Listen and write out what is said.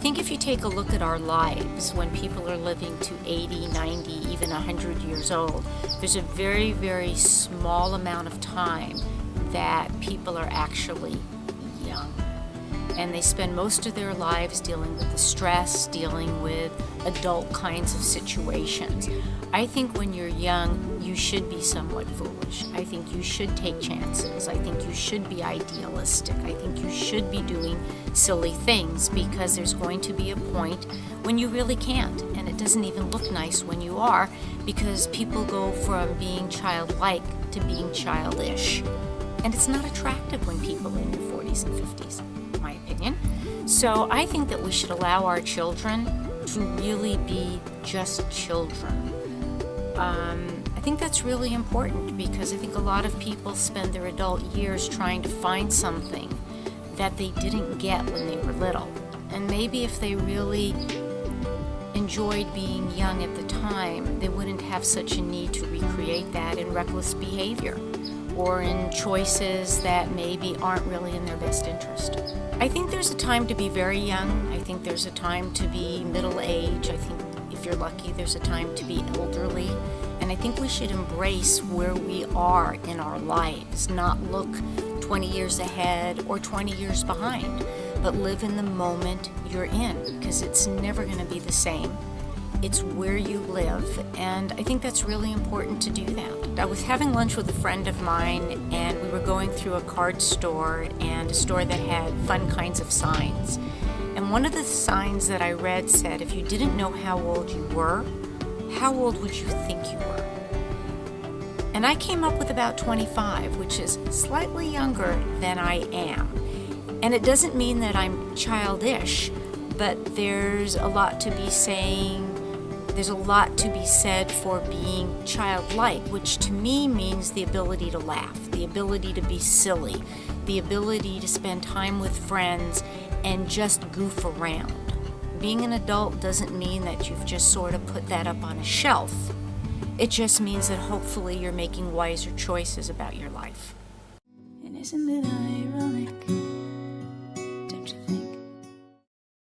think if you take a look at our lives, when people are living to 80, 90, even 100 years old, there's a very, very small amount of time that people are actually young. And they spend most of their lives dealing with the stress, dealing with adult kinds of situations. I think when you're young, you should be somewhat foolish. I think you should take chances. I think you should be idealistic. I think you should be doing silly things, because there's going to be a point when you really can't. And it doesn't even look nice when you are, because people go from being childlike to being childish. And it's not attractive when people are in their 40s and 50s. My opinion. So I think that we should allow our children to really be just children. I think that's really important, because I think a lot of people spend their adult years trying to find something that they didn't get when they were little. And maybe if they really enjoyed being young at the time, they wouldn't have such a need to recreate that in reckless behavior or in choices that maybe aren't really in their best interest. I think there's a time to be very young. I think there's a time to be middle age. I think if you're lucky, there's a time to be elderly. And I think we should embrace where we are in our lives, not look 20 years ahead or 20 years behind, but live in the moment you're in, because it's never going to be the same. It's where you live, and I think that's really important to do that. I was having lunch with a friend of mine, and we were going through a card store and a store that had fun kinds of signs. And one of the signs that I read said, if you didn't know how old you were, how old would you think you were? And I came up with about 25, which is slightly younger than I am. And it doesn't mean that I'm childish, but there's a lot to be said for being childlike, which to me means the ability to laugh, the ability to be silly, the ability to spend time with friends and just goof around. Being an adult doesn't mean that you've just sort of put that up on a shelf. It just means that hopefully you're making wiser choices about your life. And isn't it ironic?